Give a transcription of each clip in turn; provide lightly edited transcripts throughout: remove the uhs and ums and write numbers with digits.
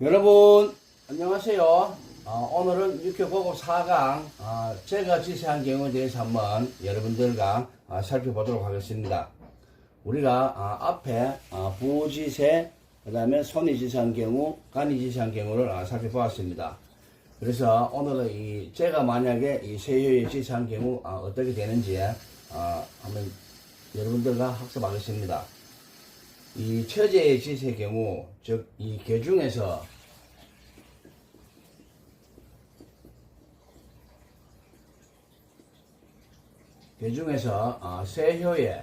여러분 안녕하세요. 오늘은 육교고급 4강 제가 지시한 경우에 대해서 한번 여러분들과 살펴보도록 하겠습니다. 우리가 앞에 부지세 그 다음에 손이 지시한 경우 간이 지시한 경우를 살펴보았습니다. 그래서 오늘은 제가 만약에 이 세효에 지시한 경우 어떻게 되는지 한번 여러분들과 학습하겠습니다. 이 처제의 지시의 경우, 즉, 이 계중에서 세효에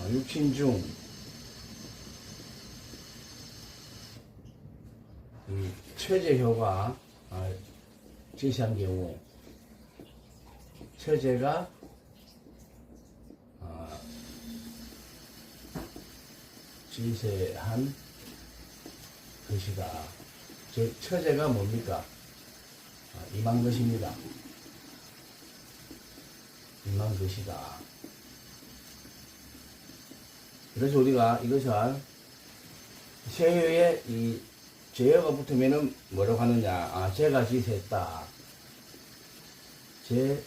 육친중 이 처제효가 지시한 경우 처제가 지시한 것이다. 즉 처제가 뭡니까? 임한 것입니다. 임한 것이다. 그래서 우리가 이것을 세효에 이 제어가 붙으면은 뭐라고 하느냐? 제가 지시했다. 지세.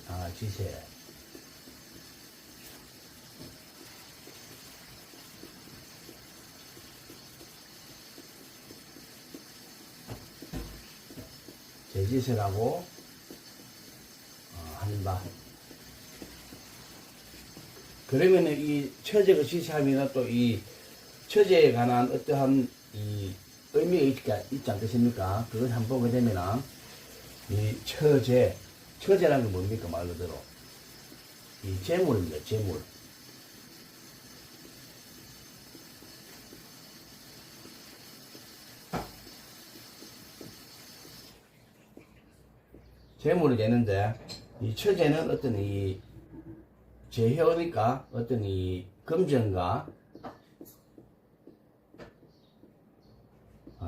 제지세라고 한다. 그러면 이 처제가 지시하면 또 이 처제에 관한 어떠한 이 의미가 있지 않겠습니까? 그걸 한번 보게 되면 이 처제라는 게 뭡니까? 말 그대로 이 재물입니다. 재물. 재물이 되는데, 이 처제는 어떤 이 제효니까 어떤 이 금전과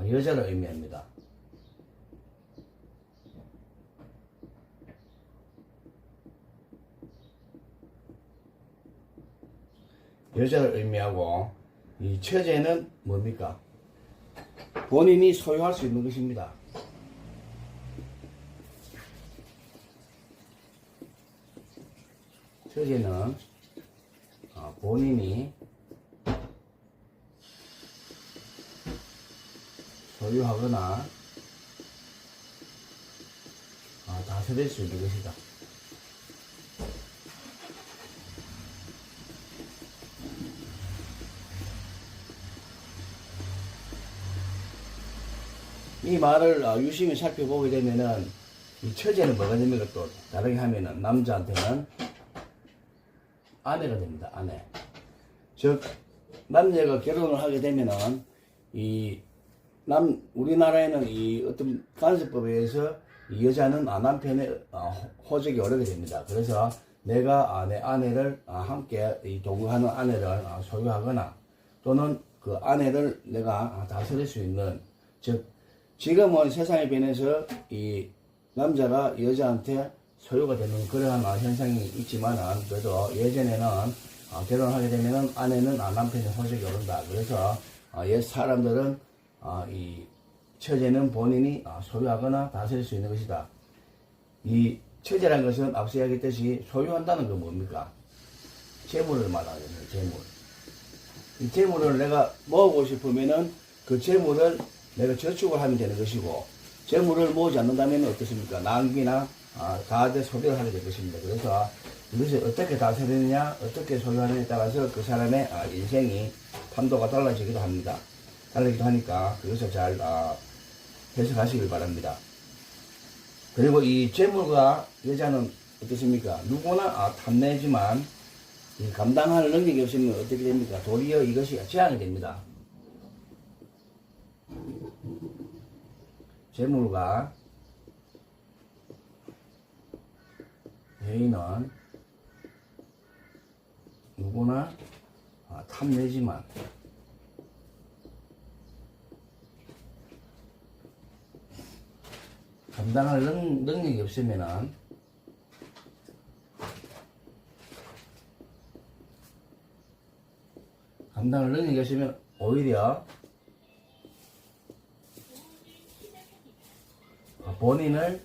여자를 의미합니다. 여자를 의미하고, 이 처제는 뭡니까? 본인이 소유할 수 있는 것입니다. 처제는 본인이 소유하거나 다스릴 수 있는 것이다. 이 말을 유심히 살펴보게 되면은 이 처제는 뭐가 됩니까? 또 다르게 하면은 남자한테는 아내가 됩니다. 아내. 즉 남자가 결혼을 하게 되면은 우리나라에는 이 어떤 간섭법에 의해서 이 여자는 남편의 호적이 오르게 됩니다. 그래서 내가 내 아내를 함께 동거하는 아내를 소유하거나 또는 그 아내를 내가 다스릴 수 있는, 즉 지금은 세상에 변해서 이 남자가 여자한테 소유가 되는 그러한 현상이 있지만은, 그래도 예전에는 결혼하게 되면은 아내는 남편의 호적이 오른다. 그래서 옛 사람들은 이 처제는 본인이 소유하거나 다스릴 수 있는 것이다. 이 처제라는 것은 앞서 이야기했듯이 소유한다는 건 뭡니까? 재물을 말하거든요. 재물. 이 재물을 내가 모으고 싶으면은 그 재물을 내가 저축을 하면 되는 것이고, 재물을 모으지 않는다면 어떻습니까? 낭비나 다대 소비를 하게 될 것입니다. 그래서 이것을 어떻게 다스리느냐, 어떻게 소유하느냐에 따라서 그 사람의 인생이 판도가 달라지기도 합니다. 달라지기도 하니까 그것을 잘 해석하시길 바랍니다. 그리고 이 재물과 여자는 어떻습니까? 누구나 탐내지만 감당할 능력이 없으면 어떻게 됩니까? 도리어 이것이 제한이 됩니다. 재물과 여인은 누구나 탐내지만 감당할 능력이 없으면은 감당을 능력이 없으면 오히려 본인을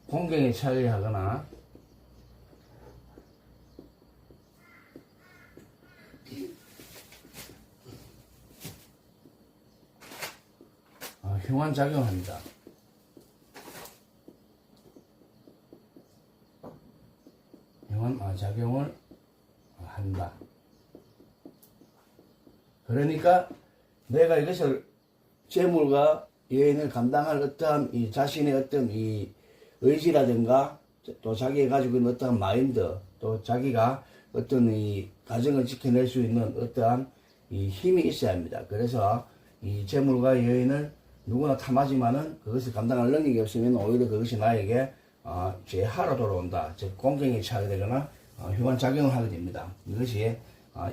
공경에 처하게 하거나 흉한 작용합니다. 흉한 작용을 한다. 그러니까 내가 이것을 재물과 여인을 감당할 어떠한 이 자신의 어떤 이 의지라든가 또 자기가 가지고 있는 어떠한 마인드 또 자기가 어떤 이 가정을 지켜낼 수 있는 어떠한 이 힘이 있어야 합니다. 그래서 이 재물과 여인을 누구나 탐하지만은 그것을 감당할 능력이 없으면 오히려 그것이 나에게 죄하로 돌아온다. 즉 공경에 처하게 되거나 흉한 작용을 하게 됩니다. 이것이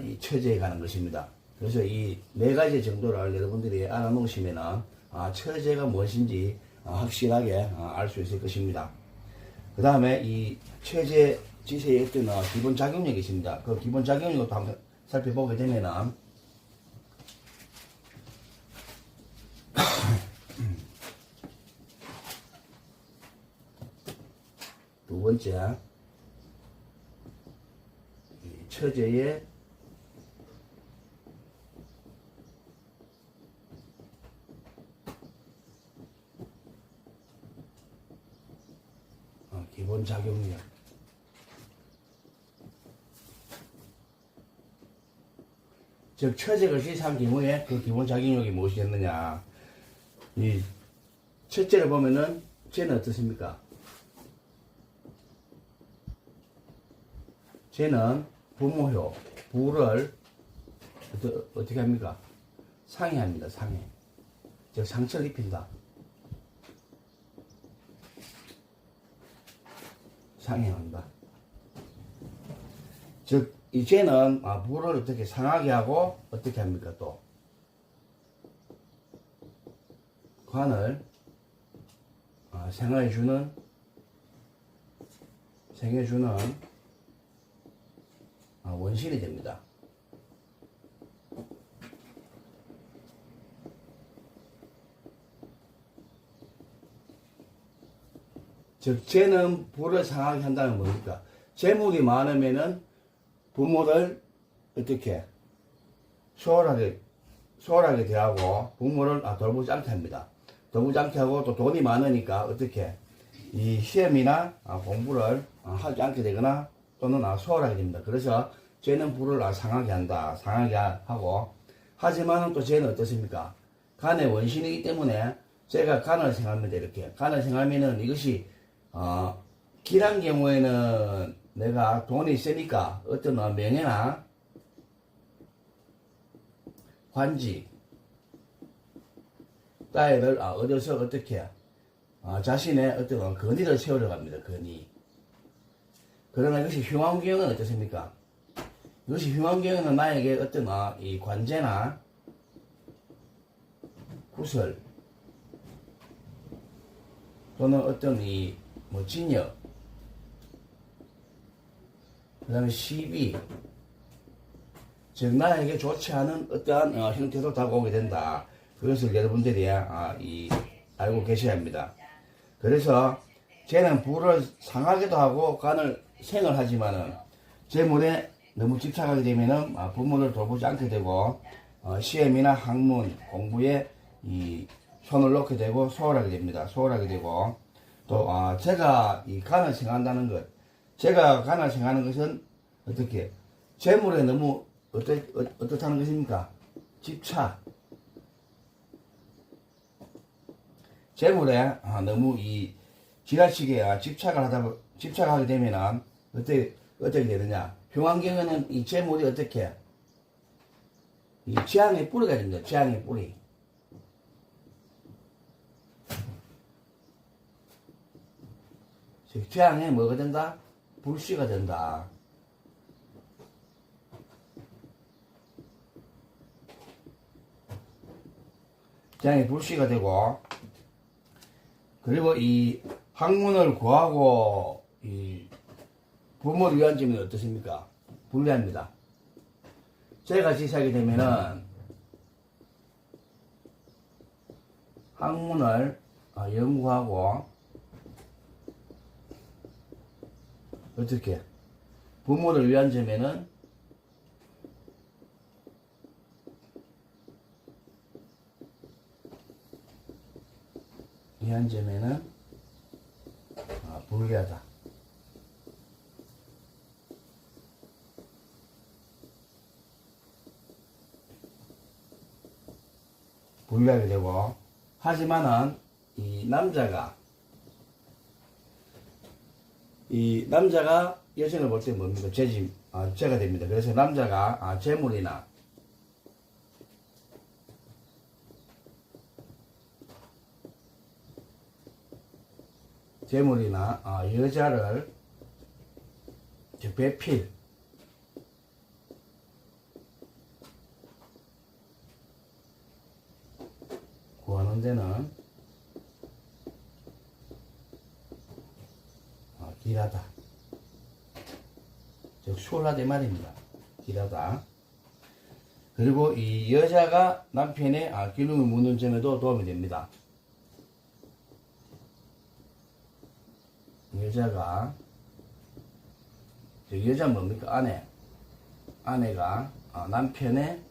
이 처제에 관한 것입니다. 그래서 이 네 가지 정도를 여러분들이 알아놓으시면은 처제가 무엇인지 확실하게 알 수 있을 것입니다. 그 다음에 이 처제 지세의 어떤 기본 작용력이 있습니다. 그 기본 작용력도 한번 살펴보게 되면은 두 번째 처제의 기본 작용력. 즉 처제가 시사한 경우에 그 기본 작용력이 무엇이겠느냐. 이 첫째를 보면은 쟤는 어떻습니까? 쟤는 부모효, 부를 어떻게 합니까? 상해합니다. 상해. 즉 상처를 입힌다. 상해한다. 즉 이제는 부를 어떻게 상하게 하고 어떻게 합니까? 또 관을 생해주는 원신이 됩니다. 즉 쟤는 부를 상하게 한다는 뭡니까? 재물이 많으면은 부모를 어떻게 소홀하게 대하고 부모를 돌보지 않게 합니다. 돌보지 않게 하고 또 돈이 많으니까 어떻게 이 시험이나 공부를 하지 않게 되거나 또는 소홀하게 됩니다. 그래서 쟤는 부를 상하게 한다. 상하게 하고 하지만 또 쟤는 어떻습니까? 간의 원신이기 때문에 제가 간을 생합니다. 이렇게 간을 생하면은 이것이 길한 경우에는 내가 돈이 있으니까 어떤 명예나 관직 따위를 얻어서 어떻게 자신의 어떤 건의를 세우려 갑니다. 건의. 그러나 이것이 흉한 경우는 어떻습니까? 이것이 흉한 경우는 나에게 어떤 이 관제나 구설 또는 어떤 이 진역 그 다음에 시비 즉 나에게 좋지 않은 어떠한 형태로 다가오게 된다. 그것을 여러분들이 알고 계셔야 합니다. 그래서 쟤는 부를 상하기도 하고 간을 생을 하지만은 재물에 너무 집착하게 되면은 부모를 돌보지 않게 되고 시험이나 학문 공부에 이 손을 놓게 되고 소홀하게 됩니다. 소홀하게 되고 또 제가 이 간을 생한다는 것, 제가 간을 생하는 것은 어떻게 재물에 너무 어떻다는 것입니까? 집착. 재물에 너무 이 지나치게 집착하게 되면은 어떻게 되느냐? 흉한 경우에는 이 재물이 어떻게 이 재앙의 뿌리가 됩니다. 재앙의 뿌리. 즉 재앙에 뭐가 된다? 불씨가 된다. 재앙에 불씨가 되고 그리고 이 학문을 구하고 이 부모를 위한 점은 어떻습니까? 불리합니다. 제가 지시하게 되면은 학문을 연구하고 어떻게 부모를 위한 점에는 불리하다. 불리하게 되고, 하지만은 이 남자가 여성을 볼 때 뭡니까? 죄가 됩니다. 그래서 남자가 재물이나 여자를 배필 구하는 데는 길하다. 즉 수월하다 말입니다. 길하다. 그리고 이 여자가 남편의 기름을 묻는 점에도 도움이 됩니다. 여자가 여자 뭡니까? 아내가 남편의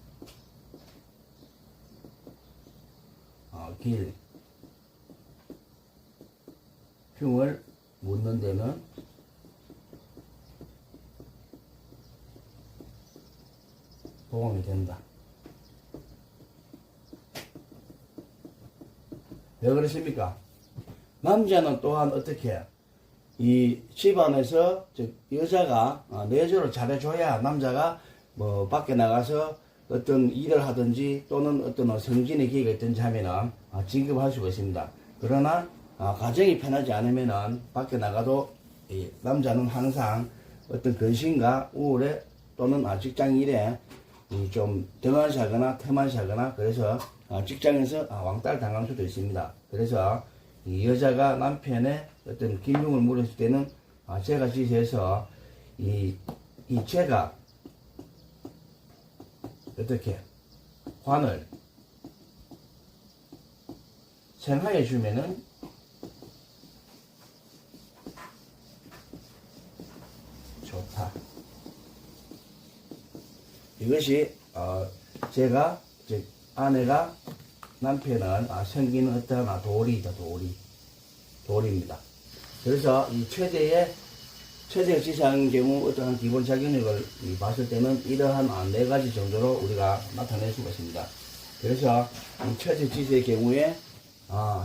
흉을 묻는 데는 도움이 된다. 왜 그렇습니까? 남자는 또한 어떻게 이 집안에서 여자가 내조를 잘해줘야 남자가 뭐 밖에 나가서 어떤 일을 하든지 또는 어떤 성진의 기회가 있든지 하면은 진급할 수가 있습니다. 그러나 가정이 편하지 않으면은 밖에 나가도 이 남자는 항상 어떤 근심과 우울에 또는 직장 일에 좀 등한시하거나 태만시하거나 그래서 직장에서 왕따를 당할 수도 있습니다. 그래서 이 여자가 남편의 어떤 기름을 물었을 때는 죄가 지세해서 이 죄가 어떻게 관을 생하해 주면은 좋다. 이것이 제가 즉 아내가 남편을 생기는 어떤 도리입니다. 그래서 이 최대의 지시하는 경우 어떠한 기본 작용력을 봤을 때는 이러한 네 가지 정도로 우리가 나타낼 수가 있습니다. 그래서 이 최대 지시의 경우에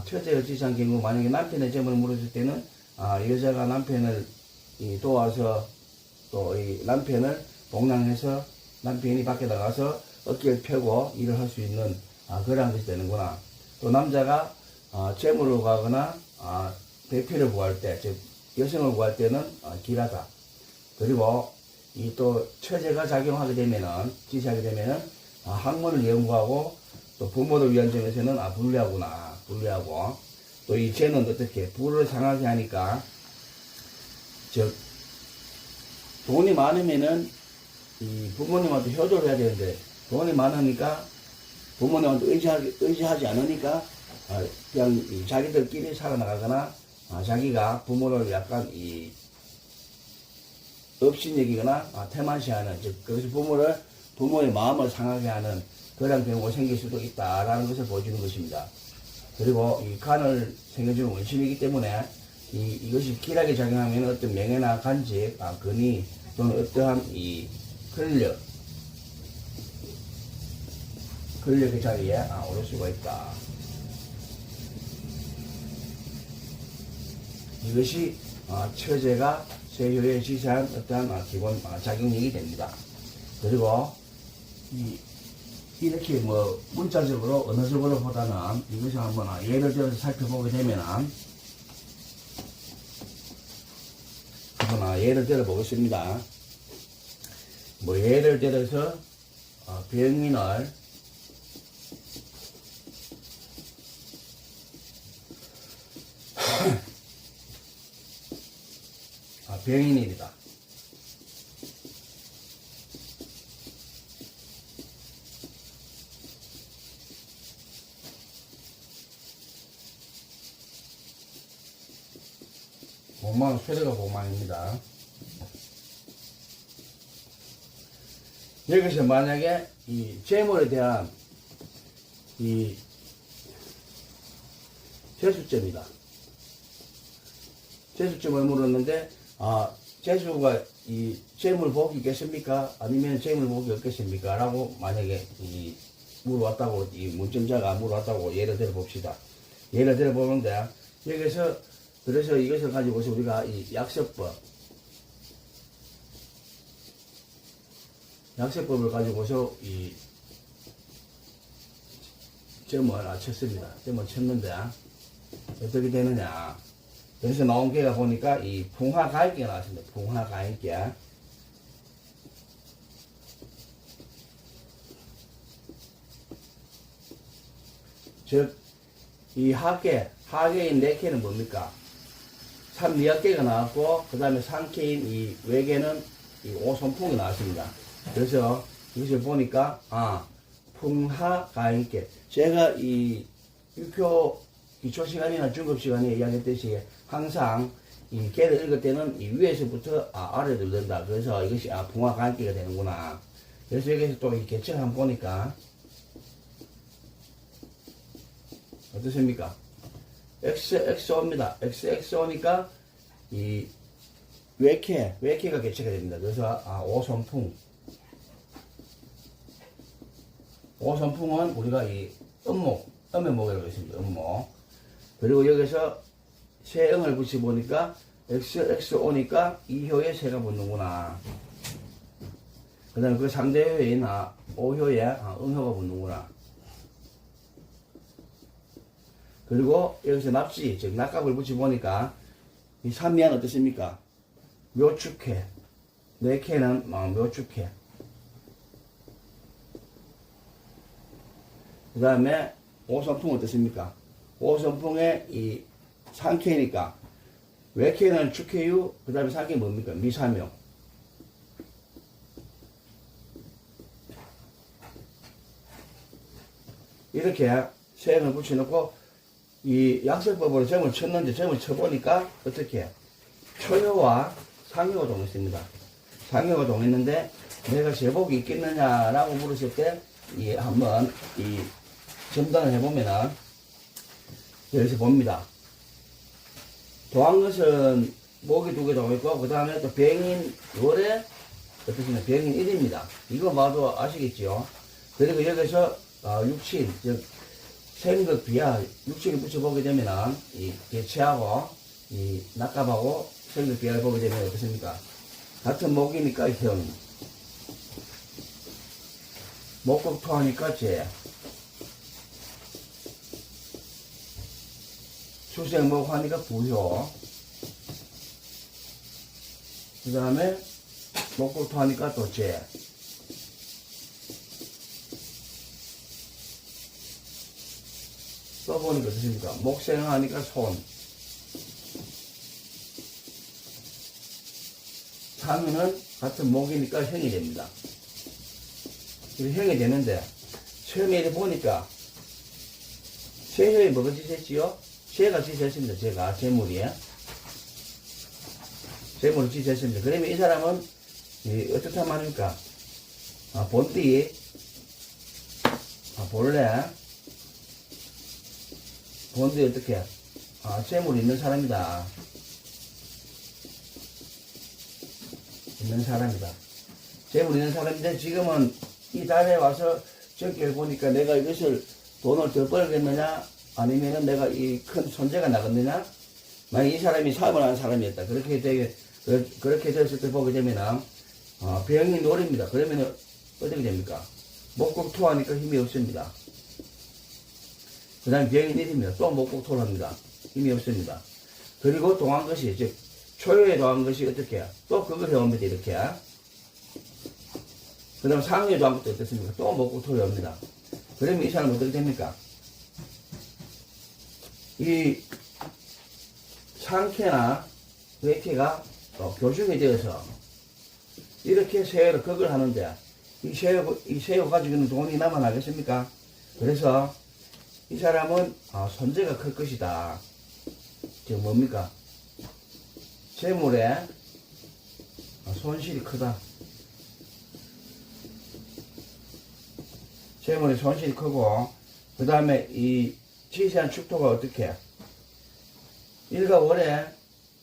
최대의 지시한 경우 만약에 남편의 점을 물었을 때는 여자가 남편을 도와서 또 이 남편을 봉양해서 남편이 밖에 나가서 어깨를 펴고 일을 할 수 있는 그러한 것이 되는구나. 또 남자가 재물을 구하거나 배필을 구할 때, 즉 여성을 구할 때는 길하다. 그리고 이 또 처제가 작용하게 되면은 지시하게 되면은 학문을 연구하고 또 부모를 위한 점에서는 불리하고 또 이 죄는 어떻게 부를 상하게 하니까 즉 돈이 많으면은 이 부모님한테 효도를 해야 되는데 돈이 많으니까 부모님한테 의지하지 않으니까 그냥 자기들끼리 살아나가거나 자기가 부모를 약간 업신여기거나 태만시하는 즉 그것이 부모의 마음을 상하게 하는 그런 경우가 생길 수도 있다라는 것을 보여주는 것입니다. 그리고 이 간을 생겨주는 원심이기 때문에 이것이 길하게 작용하면 어떤 명예나 간직, 권위 또는 어떠한 권력의 자리에 오를 수가 있다. 이것이 처제가 세효에 지시한 어떠한 기본 작용력이 됩니다. 그리고 이렇게 문자적으로 언어적으로 보다는 이것을 한번 예를 들어서 살펴보게 되면은 한번 예를 들어 보겠습니다. 예를 들어서 병인을 병인입니다. 고만, 최대가 고만입니다. 여기서 만약에 이 재물에 대한 이 재수점이다. 재수점을 물었는데, 재수가 이 재물 복이 있겠습니까? 아니면 재물 복이 없겠습니까? 라고 만약에 물어왔다고, 이 문점자가 물어왔다고 예를 들어 봅시다. 예를 들어 보는데, 여기서, 그래서 이것을 가지고서 우리가 이 약세법을 가지고서 이 점을 쳤습니다. 점을 쳤는데, 어떻게 되느냐. 그래서 나온 게가 보니까 이 풍화가액계가 나왔습니다. 풍화가액계. 즉, 이 하계인 4개는 뭡니까? 3미약계가 나왔고, 그 다음에 상계인 이 외계는 이 오손풍이 나왔습니다. 그래서 이것을 보니까, 풍하가액계. 제가 이 육교 기초 시간이나 중급 시간에 이야기했듯이 항상 이 개를 읽을 때는 이 위에서부터 아래로 읽는다. 그래서 이것이 풍화가액계가 되는구나. 그래서 여기서 또 이 개체를 한번 보니까 어떻습니까? XXO입니다. XXO니까 이 외캐가 개체가 됩니다. 그래서 오손풍. 오손풍은 우리가 이 음의 목이라고 했습니다. 음목. 그리고 여기서 세음을 붙여보니까 XXO니까 이효에 세가 붙는구나. 그 다음에 그 상대효인 오효에 음효가 붙는구나. 그리고 여기서 납지, 즉 낙갑을 붙여보니까 이 삼미한 어떻습니까? 묘축해. 4캐는 묘축해. 그 다음에 오선풍 어떻습니까? 오선풍의 이 상캐니까 외캐는 축해유, 그 다음에 상캐 뭡니까? 미사묘. 이렇게 세음을 붙여놓고 이 약설법으로 점을 쳤는데 점을 쳐보니까 어떻게 초효와 상효가 동했습니다. 상효가 동했는데 내가 제복이 있겠느냐라고 물었을 때 한번 이 점단을 해보면은 여기서 봅니다. 도한 것은 목이 2개 동했고 그 다음에 또 병인 월에 어떻습니까? 병인 1입니다. 이거 봐도 아시겠죠? 그리고 여기서 육신 즉 생극 비하 육신을 붙여보게 되면은 이 개체하고 이 낙갑하고 생극 비하를 보게 되면 어떻습니까? 같은 목이니까 형, 목극토하니까 재, 수생목 하니까 부효, 그 다음에 목극토 하니까 또 재. 써보니까 어떻습니까? 목생하니까 손. 상유는 같은 목이니까 형이 됩니다. 형이 되는데, 처음에 이렇게 보니까, 세효에 뭐가 지셨지요? 재가 지셨습니다. 재가, 재물이에. 재물을 지셨습니다. 그러면 이 사람은, 어떻게 하면 합니까? 본디, 본래, 본디 어떻게? 재물이 있는 사람이다. 있는 사람이다. 재물 있는 사람인데 지금은 이 달에 와서 적기를 보니까 내가 이것을 돈을 더 벌겠느냐 아니면은 내가 이 큰 손재가 나겠느냐. 만약 이 사람이 사업을 하는 사람이었다. 그렇게 됐을 때 보게 되면은 병이 노립니다. 그러면은 어떻게 됩니까? 목국토하니까 힘이 없습니다. 그 다음에 병이 내립니다. 또 목국토를 합니다. 힘이 없습니다. 그리고 동한 것이 즉 초요에 더한 것이 어떻게 또 그걸 해옵니다. 이렇게. 그 다음 상요에 더한 것도 어떻습니까? 또 목국토를 합니다. 그러면 이 사람은 어떻게 됩니까? 이 상캐나 외캐가 교중이 되어서 이렇게 세요를 극을 하는데 이 세요 가지고 있는 돈이 남아나겠습니까? 그래서 이 사람은 손재가 클 것이다. 지금 뭡니까? 재물에 손실이 크다. 재물의 손실이 크고, 그 다음에 이 지시한 축토가 어떻게? 일과 월에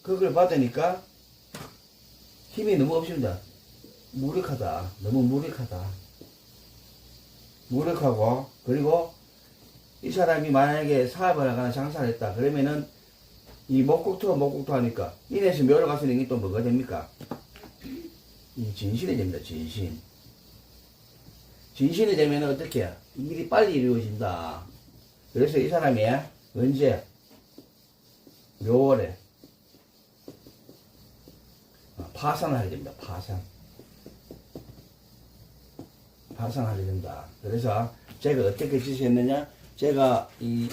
그걸 받으니까 힘이 너무 없습니다. 무력하다. 너무 무력하다. 무력하고, 그리고 이 사람이 만약에 사업을 하거나 장사를 했다. 그러면은 이 목국토가 목국토 하니까 인에서 묘를 갔으니 이게 또 뭐가 됩니까? 이 진신이 됩니다. 진신. 진신이 되면 어떻게 해요? 일이 빨리 이루어진다. 그래서 이 사람이 언제? 묘월에 파산을 하게 됩니다. 파산하게 된다. 그래서 제가 어떻게 지시했느냐? 제가 이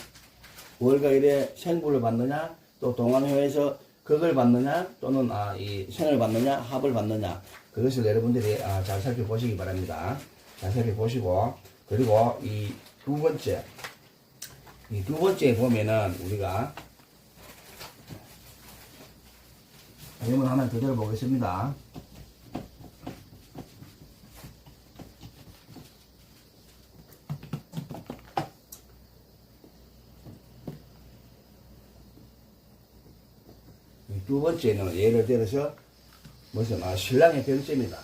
월가일에 생부를 받느냐, 또 동안회에서 극을 받느냐, 또는 이 생을 받느냐, 합을 받느냐, 그것을 여러분들이 잘 살펴보시기 바랍니다. 잘 살펴보시고, 그리고 이 두 번째 보면은 우리가 내용을 하나 그대로 보겠습니다. 두 번째는 예를 들어서 무슨 신랑의 병점이다.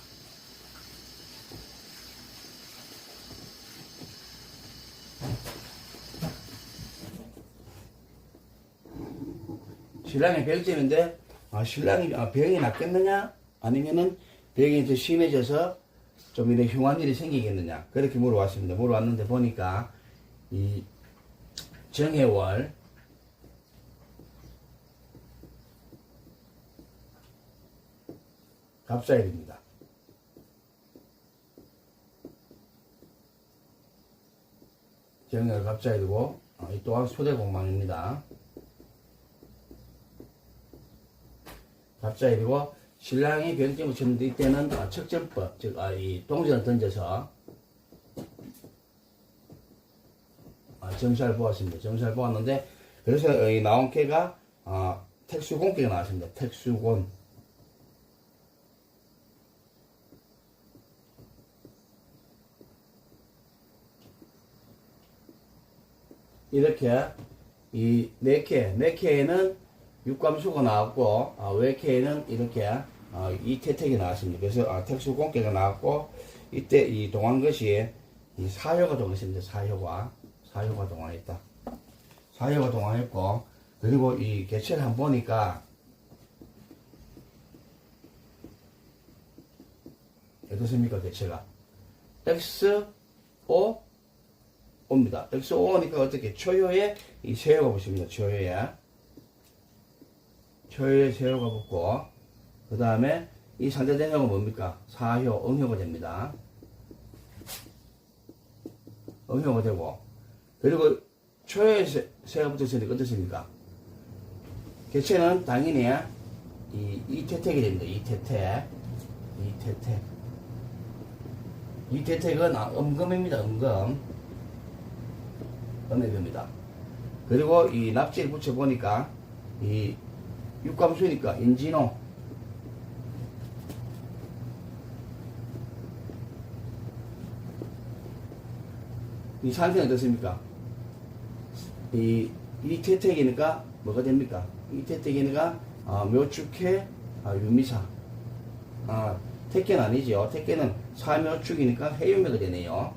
신랑의 병점인데 신랑이 병이 낫겠느냐 아니면은 병이 더 심해져서 좀 이런 흉한 일이 생기겠느냐 그렇게 물어왔습니다. 물어왔는데 보니까 이 정해월 갑자일입니다. 정해월 갑자일이고 이 또한 소대공망입니다. 갑자일이고 신랑이 병점을 쳤는데 이때는 척전법 즉 이 동전을 던져서 점수를 보았습니다. 점수를 보았는데 그래서 이 나온 개가 택수곤개가 나왔습니다. 택수곤. 이렇게 이 네 개에는 육감수가 나왔고 외개에는 이렇게 이태택이 나왔습니다. 그래서 택수곤개가 나왔고 이때 이 동한 것이 이 사효가 동했습니다. 사효가 동화했다. 사효가 동화했고 그리고 이 개체를 한번 보니까 어떻습니까? 개체가 XO 옵니다. XO니까 어떻게 초효에 이 세효가 붙습니다. 초효에 세효가 붙고 그 다음에 이 상대된 효가 뭡니까? 사효, 응효가 됩니다. 응효가 되고 그리고 초효에 세효가 붙었으니까 어떻습니까? 개체는 당연히 이태택이 됩니다. 이태택은 음금입니다. 음의 겁니다. 그리고 이 납치를 붙여보니까 이 육감수니까 인진호 이 상태는 어떻습니까? 이태택이니까 뭐가 됩니까? 이태택이니까 묘축해 유미사 택계는 아니죠. 택계는 사묘축이니까 해유미가 되네요.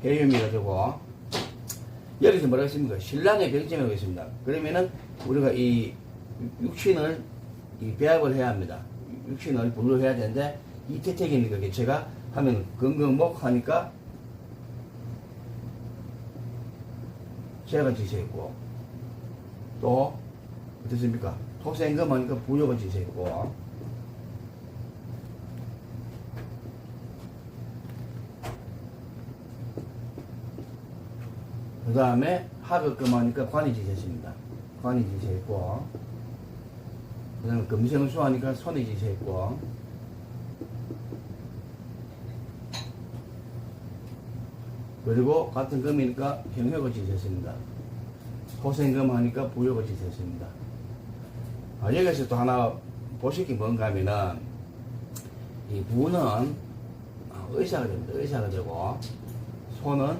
해유미가 되고 여기서 뭐라고 했습니까? 신랑의 병점이라고 했습니다. 그러면은 우리가 이 육신을 배합을 해야 합니다. 육신을 분류를 해야 되는데 이태택이니까 개체가 하면 건강목 하니까 재가 지세있고 또 어떻습니까? 토생금 하니까 부요가 지세있고 그 다음에 하급금 하니까 관이 지세있습니다. 관이 지세있고 그 다음에 금생수 하니까 손이 지세있고 그리고 같은 금이니까 형효같이 됐습니다. 토생금 하니까 부효같이 됐습니다. 여기서 또 하나 보실 게 뭔가 하면은 이 부는 의사가 됩니다. 의사가 되고 소는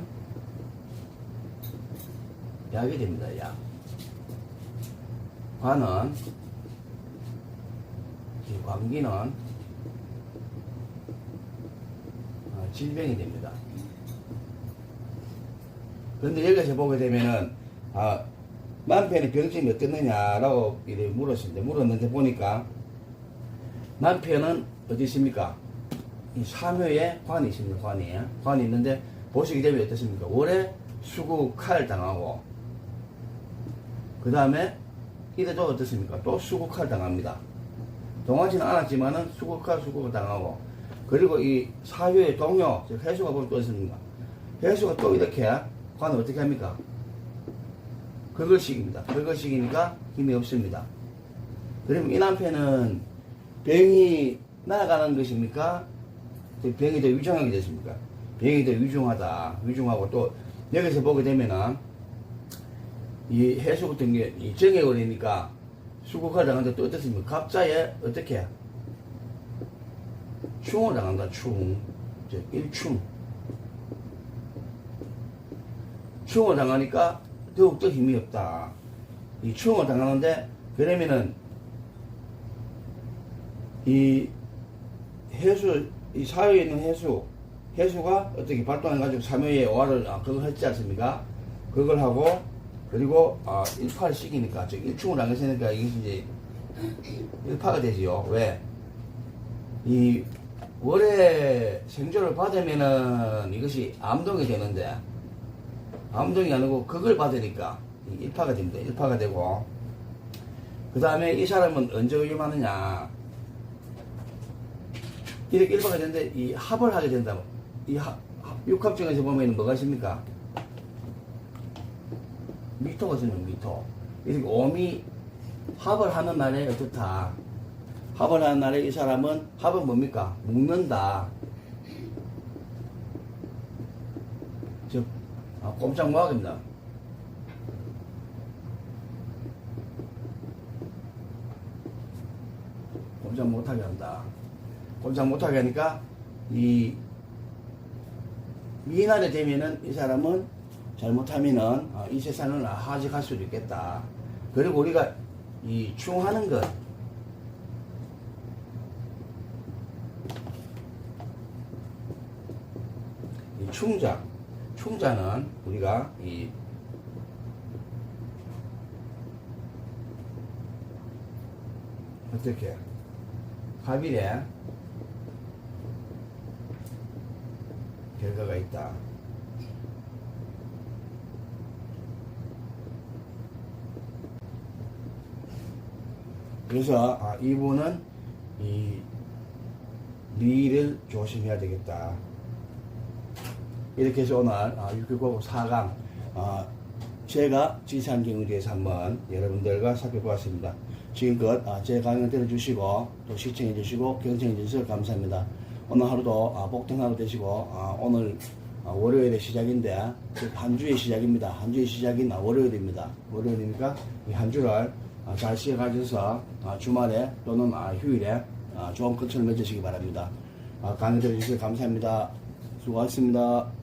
약이 됩니다. 약. 관은 이 관기는 질병이 됩니다. 그런데 여기서 보게 되면은 만편의 병증이 어떻느냐라고 물었는데 보니까 만편은 어디 있습니까? 이 삼효에 관이 있습니다. 관이 있는데 보시게 되면 어떻습니까? 월에 수구 칼 당하고 그 다음에 이래도 어떻습니까? 또 수구 칼 당합니다. 동하지는 않았지만은 수구 당하고 그리고 이 사효의 동효 즉 해수가 보면 또 있습니다. 해수가 또 이렇게 관을 어떻게 합니까? 긁을식입니다. 긁을식이니까 힘이 없습니다. 그러면 이 남편은 병이 날아가는 것입니까? 병이 더 위중하게 됐습니까? 병이 더 위중하고 또 여기서 보게 되면은 이 해수 같은 게 이 정에 걸리니까 수국을 당하는데 또 어떻습니까? 갑자에 어떻게 충을 당한다. 즉 일충. 충을 당하니까 더욱더 힘이 없다. 이 충을 당하는데 그러면은 이 해수 이 사회에 있는 해수가 어떻게 발동해가지고 삼회에 오화를 그걸 했지 않습니까? 그걸 하고 그리고 일파를 시키니까 즉 일충을 당했으니까 이게 이제 일파가 되지요. 왜? 이 월에 생조를 받으면은 이것이 암동이 되는데 암동이 아니고 그걸 받으니까 일파가 됩니다. 일파가 되고 그 다음에 이 사람은 언제 위험하느냐 이렇게 일파가 되는데 이 합을 하게 된다. 이 육합중에서 보면 뭐가 있습니까? 미토가 있으면 미토. 이렇게 오미 합을 하는 날에 어떻다. 합을 하는 날에 이 사람은 합은 뭡니까? 묶는다. 즉 꼼짝 못하겠다. 꼼짝 못하게 한다. 꼼짝 못하게 하니까 이 날에 되면은 이 사람은 잘못하면은 이 세상을 하직할 수도 있겠다. 그리고 우리가 이 충하는 것 이 충자는 우리가 이 어떻게 합일에 결과가 있다. 그래서 이분은 이 미를 조심해야 되겠다. 이렇게 해서 오늘 6교과목 4강 제가 지상경에 대해서 한번 여러분들과 살펴보았습니다. 지금껏 제 강연 들어주시고 또 시청해 주시고 경청해 주셔서 감사합니다. 오늘 하루도 복된 하루 되시고 오늘 월요일의 시작인데 한 주의 시작입니다. 한 주의 시작인 월요일입니다. 월요일이니까 이 한 주를 잘 시작하셔서 주말에 또는 휴일에 좋은 컨디션을 맺으시기 바랍니다. 강의 들어주셔서 감사합니다. 수고하셨습니다.